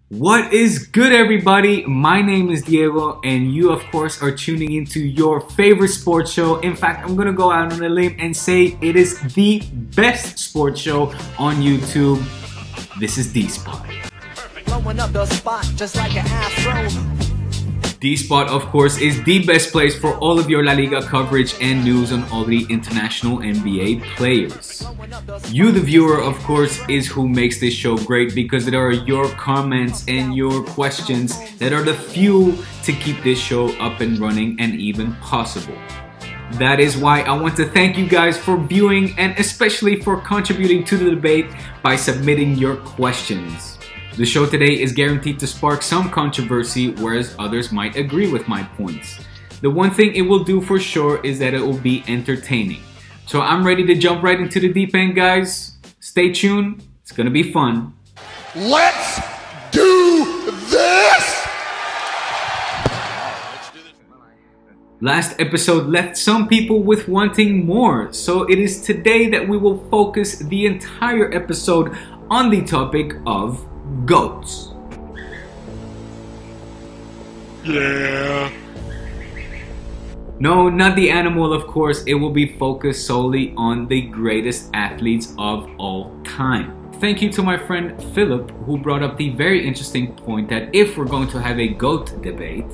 What is good, everybody? My name is Diego, and you of course are tuning into your favorite sports show. In fact, I'm gonna go out on a limb and say it is the best sports show on YouTube. This is D-Spot. Blowing up the spot just like an afro. D-Spot, of course, is the best place for all of your La Liga coverage and news on all the international NBA players. You, the viewer, of course, is who makes this show great because it are your comments and your questions that are the fuel to keep this show up and running and even possible. That is why I want to thank you guys for viewing and especially for contributing to the debate by submitting your questions. The show today is guaranteed to spark some controversy, whereas others might agree with my points. The one thing it will do for sure is that it will be entertaining. So I'm ready to jump right into the deep end, guys. Stay tuned, it's gonna be fun. Let's do this! Last episode left some people with wanting more, so it is today that we will focus the entire episode on the topic of GOATs. Yeah. No, not the animal, of course. It will be focused solely on the greatest athletes of all time. Thank you to my friend Philip, who brought up the very interesting point that if we're going to have a GOAT debate,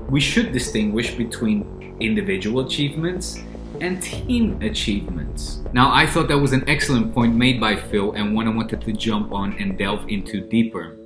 we should distinguish between individual achievements and team achievements. Now, I thought that was an excellent point made by Phil and one I wanted to jump on and delve into deeper.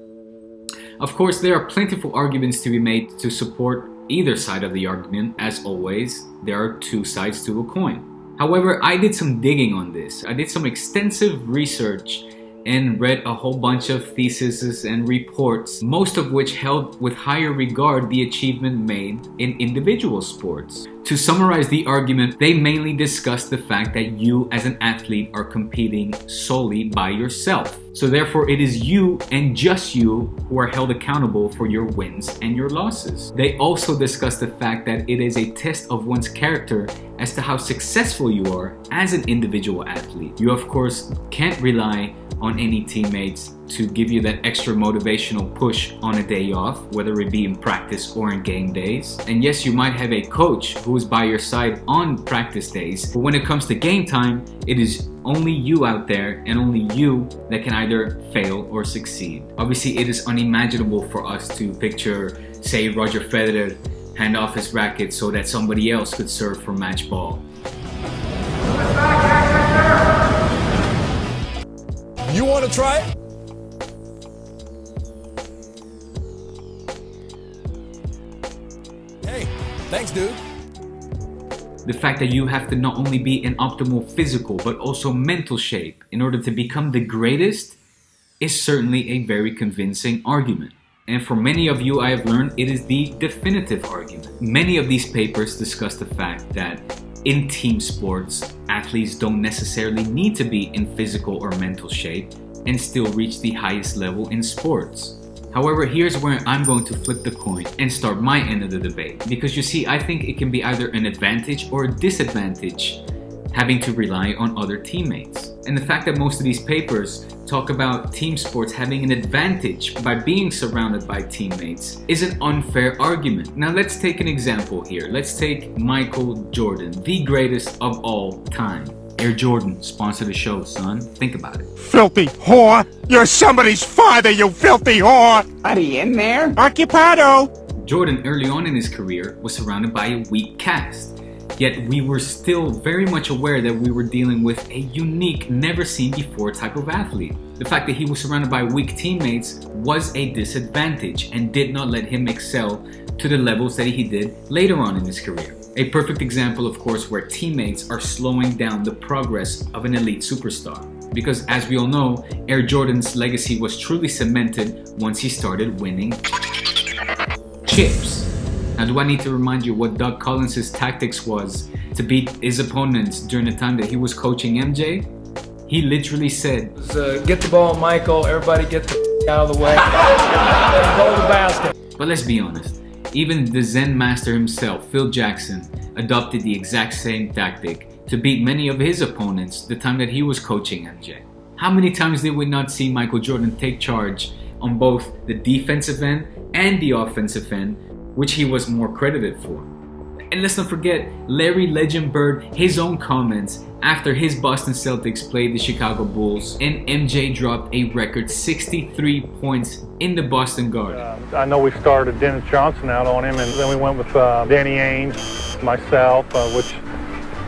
Of course, there are plentiful arguments to be made to support either side of the argument. As always, there are two sides to a coin. However, I did some digging on this. I did some extensive research and read a whole bunch of theses and reports, most of which held with higher regard the achievement made in individual sports. To summarize the argument, they mainly discuss the fact that you as an athlete are competing solely by yourself. So therefore it is you and just you who are held accountable for your wins and your losses. They also discuss the fact that it is a test of one's character as to how successful you are as an individual athlete. You of course can't rely on any teammates to give you that extra motivational push on a day off, whether it be in practice or in game days. And yes, you might have a coach who is by your side on practice days, but when it comes to game time, it is only you out there and only you that can either fail or succeed. Obviously, it is unimaginable for us to picture, say, Roger Federer hand off his racket so that somebody else could serve for match ball. You want to try it? Hey, thanks, dude. The fact that you have to not only be in optimal physical but also mental shape in order to become the greatest is certainly a very convincing argument. And for many of you, I have learned it is the definitive argument. Many of these papers discuss the fact that in team sports, athletes don't necessarily need to be in physical or mental shape and still reach the highest level in sports. However, here's where I'm going to flip the coin and start my end of the debate. Because you see, I think it can be either an advantage or a disadvantage having to rely on other teammates. And the fact that most of these papers talk about team sports having an advantage by being surrounded by teammates is an unfair argument. Now let's take an example here. Let's take Michael Jordan, the greatest of all time. Air Jordan, sponsor the show, son. Think about it. Filthy whore! You're somebody's father, you filthy whore! Are you in there? Occupado! Jordan, early on in his career, was surrounded by a weak cast. Yet we were still very much aware that we were dealing with a unique, never-seen-before type of athlete. The fact that he was surrounded by weak teammates was a disadvantage and did not let him excel to the levels that he did later on in his career. A perfect example, of course, where teammates are slowing down the progress of an elite superstar. Because as we all know, Air Jordan's legacy was truly cemented once he started winning chips. Now, do I need to remind you what Doug Collins' tactics was to beat his opponents during the time that he was coaching MJ? He literally said, get the ball, Michael, everybody get the out of the way, go to the basket. But let's be honest, even the Zen master himself, Phil Jackson, adopted the exact same tactic to beat many of his opponents the time that he was coaching MJ. How many times did we not see Michael Jordan take charge, on both the defensive end and the offensive end, which he was more credited for. And let's not forget Larry Legend Bird, his own comments after his Boston Celtics played the Chicago Bulls and MJ dropped a record 63 points in the Boston Garden. I know we started Dennis Johnson out on him, and then we went with Danny Ainge, myself, which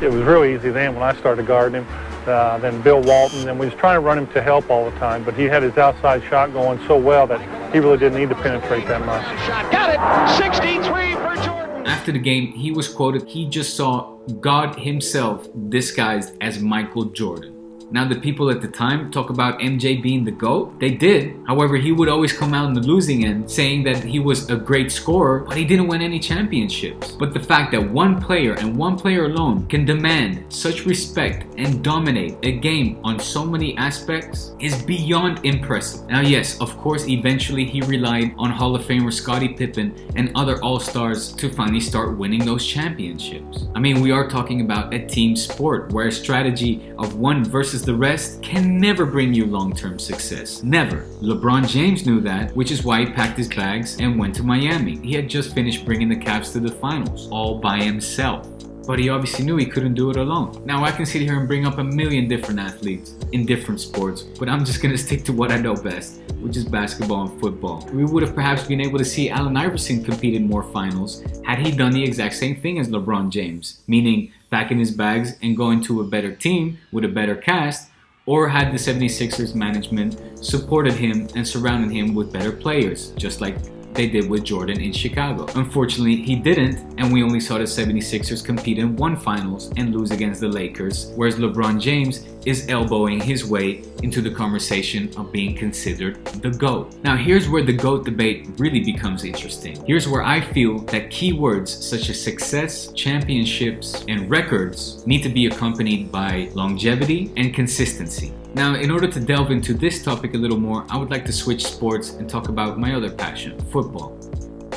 it was really easy then when I started guarding him. Then Bill Walton, and we was trying to run him to help all the time, but he had his outside shot going so well that he really didn't need to penetrate that much. Got it. 63 for Jordan. After the game, he was quoted, he just saw God himself disguised as Michael Jordan. Now, the people at the time talk about MJ being the GOAT. They did. However, he would always come out on the losing end saying that he was a great scorer, but he didn't win any championships. But the fact that one player and one player alone can demand such respect and dominate a game on so many aspects is beyond impressive. Now, yes, of course, eventually he relied on Hall of Famer Scottie Pippen and other All-Stars to finally start winning those championships. I mean, we are talking about a team sport where a strategy of one versus the rest can never bring you long-term success. Never. LeBron James knew that, which is why he packed his bags and went to Miami. He had just finished bringing the Cavs to the finals, all by himself. But he obviously knew he couldn't do it alone. Now, I can sit here and bring up a million different athletes in different sports, but I'm just gonna stick to what I know best, which is basketball and football. We would have perhaps been able to see Allen Iverson compete in more finals had he done the exact same thing as LeBron James, meaning packing his bags and going to a better team with a better cast, or had the 76ers management supported him and surrounded him with better players, just like they did with Jordan in Chicago. Unfortunately, he didn't, and we only saw the 76ers compete in one finals and lose against the Lakers, whereas LeBron James is elbowing his way into the conversation of being considered the GOAT. Now, here's where the GOAT debate really becomes interesting. Here's where I feel that keywords such as success, championships, and records need to be accompanied by longevity and consistency. Now, in order to delve into this topic a little more, I would like to switch sports and talk about my other passion, football.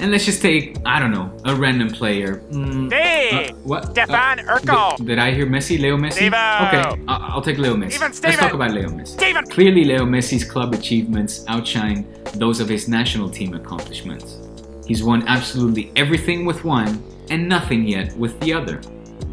And let's just take, I don't know, a random player. What? Stefan Urkel. Did I hear Messi? Leo Messi? Steve-o. Okay, I'll take Leo Messi. Steven. Let's talk about Leo Messi. Steven. Clearly, Leo Messi's club achievements outshine those of his national team accomplishments. He's won absolutely everything with one and nothing yet with the other.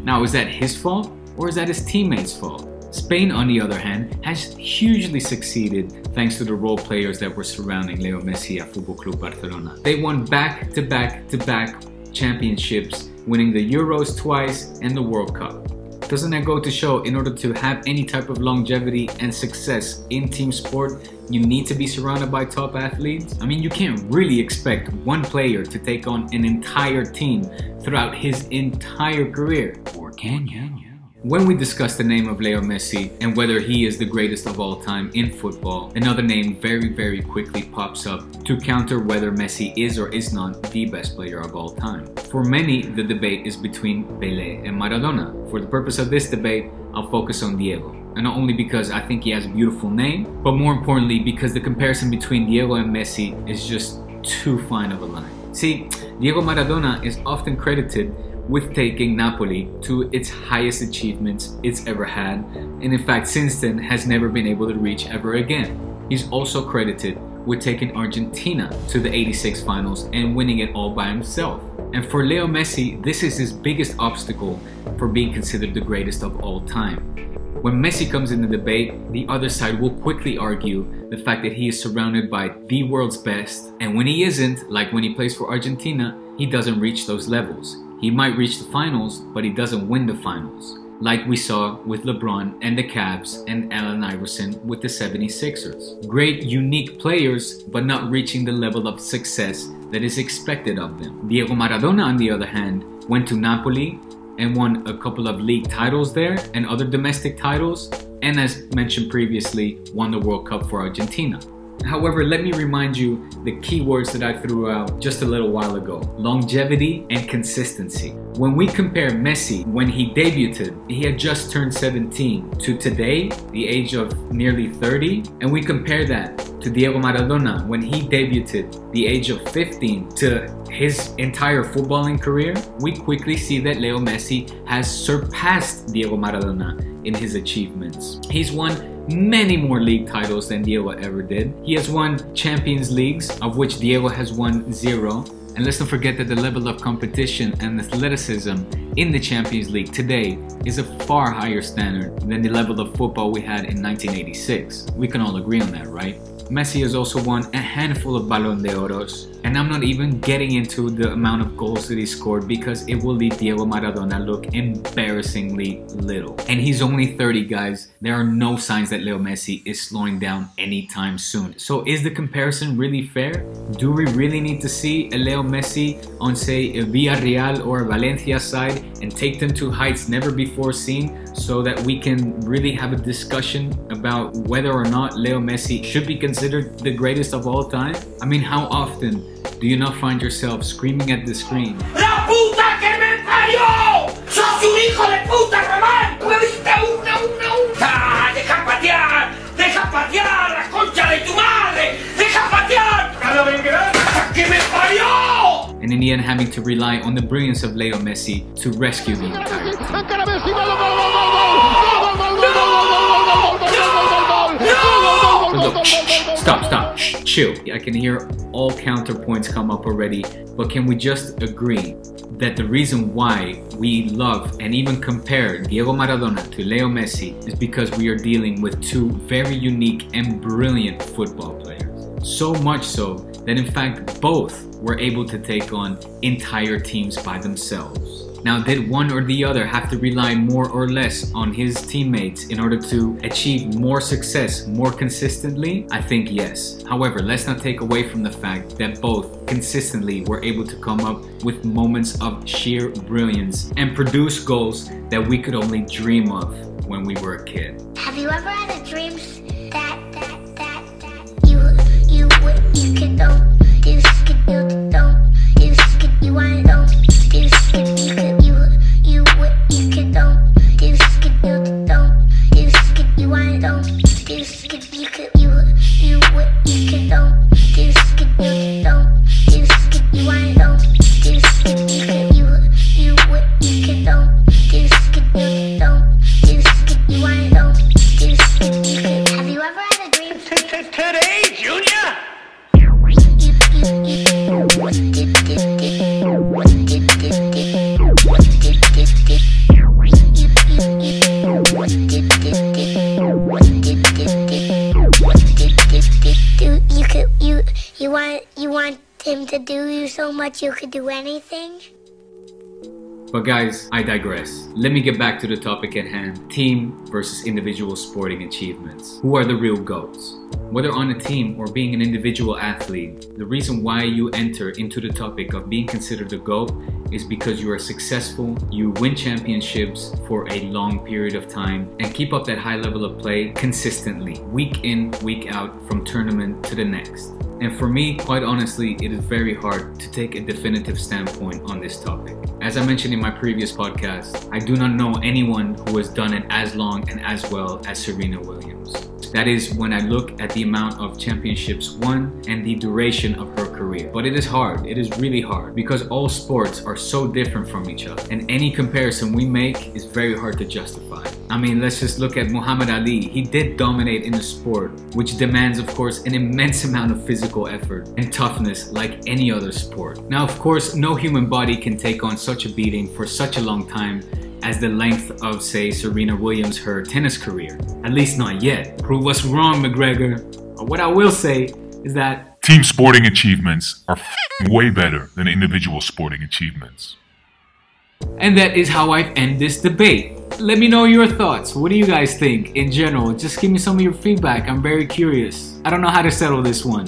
Now, is that his fault or is that his teammates' fault? Spain, on the other hand, has hugely succeeded thanks to the role players that were surrounding Leo Messi at Football Club Barcelona. They won back-to-back championships, winning the Euros twice and the World Cup. Doesn't that go to show, in order to have any type of longevity and success in team sport, you need to be surrounded by top athletes? I mean, you can't really expect one player to take on an entire team throughout his entire career. Or can you? When we discuss the name of Leo Messi and whether he is the greatest of all time in football, another name very quickly pops up to counter whether Messi is or is not the best player of all time. For many, the debate is between Pelé and Maradona. For the purpose of this debate, I'll focus on Diego. And not only because I think he has a beautiful name, but more importantly because the comparison between Diego and Messi is just too fine of a line. See, Diego Maradona is often credited with taking Napoli to its highest achievements it's ever had, and in fact since then has never been able to reach ever again. He's also credited with taking Argentina to the '86 finals and winning it all by himself. And for Leo Messi, this is his biggest obstacle for being considered the greatest of all time. When Messi comes in the debate, the other side will quickly argue the fact that he is surrounded by the world's best, and when he isn't, like when he plays for Argentina, he doesn't reach those levels. He might reach the finals, but he doesn't win the finals, like we saw with LeBron and the Cavs and Allen Iverson with the 76ers. Great, unique players, but not reaching the level of success that is expected of them. Diego Maradona, on the other hand, went to Napoli and won a couple of league titles there and other domestic titles, and as mentioned previously, won the World Cup for Argentina. However, let me remind you the keywords that I threw out just a little while ago: longevity and consistency. When we compare Messi when he debuted, he had just turned 17, to today, the age of nearly 30, and we compare that to Diego Maradona when he debuted, the age of 15, to his entire footballing career, we quickly see that Leo Messi has surpassed Diego Maradona in his achievements. He's won many more league titles than Diego ever did. He has won Champions Leagues, of which Diego has won 0. And let's not forget that the level of competition and athleticism in the Champions League today is a far higher standard than the level of football we had in 1986. We can all agree on that, right? Messi has also won a handful of Ballon d'Oros, and I'm not even getting into the amount of goals that he scored because it will leave Diego Maradona look embarrassingly little. And he's only 30, guys. There are no signs that Leo Messi is slowing down anytime soon. So is the comparison really fair? Do we really need to see a Leo Messi on, say, a Villarreal or a Valencia side and take them to heights never before seen so that we can really have a discussion about whether or not Leo Messi should be considered the greatest of all time? I mean, how often do you not find yourself screaming at the screen? ¡La puta que me parió! ¡Sos un hijo de puta, Román! ¡Me diste una! ¡Deja patear! ¡Deja patear! ¡La concha de tu madre! ¡Deja patear! ¡Cada venganza que me parió! And in the end, having to rely on the brilliance of Leo Messi to rescue the entire team. Look, stop, chill. I can hear all counterpoints come up already, but can we just agree that the reason why we love and even compare Diego Maradona to Leo Messi is because we are dealing with two very unique and brilliant football players. So much so that in fact both were able to take on entire teams by themselves. Now, did one or the other have to rely more or less on his teammates in order to achieve more success more consistently? I think yes. However, let's not take away from the fact that both consistently were able to come up with moments of sheer brilliance and produce goals that we could only dream of when we were a kid. Have you ever had a dream that you could don't you could don't you could you want don't you could you could you could don't you could you don't you could you want don't you could you could you could don't you could you don't you could you want don't you could you could you could don't you could you don't you could you want don't you could you could. Have you ever had a dream Today, Junior? You want him to do you so much you could do anything? But guys, I digress. Let me get back to the topic at hand. Team versus individual sporting achievements. Who are the real GOATs? Whether on a team or being an individual athlete, the reason why you enter into the topic of being considered a GOAT is because you are successful, you win championships for a long period of time, and keep up that high level of play consistently, week in, week out, from tournament to the next. And for me, quite honestly, it is very hard to take a definitive standpoint on this topic. As I mentioned in my previous podcast, I do not know anyone who has done it as long and as well as Serena Williams. That is when I look at the amount of championships won and the duration of her career. But it is hard, it is really hard, because all sports are so different from each other, and any comparison we make is very hard to justify. I mean, let's just look at Muhammad Ali. He did dominate in a sport which demands, of course, an immense amount of physical effort and toughness like any other sport. Now, of course, no human body can take on such a beating for such a long time as the length of, say, Serena Williams, her tennis career. At least not yet. Prove us wrong, McGregor. But what I will say is that team sporting achievements are way better than individual sporting achievements. And that is how I end this debate. Let me know your thoughts. What do you guys think in general? Just give me some of your feedback. I'm very curious. I don't know how to settle this one.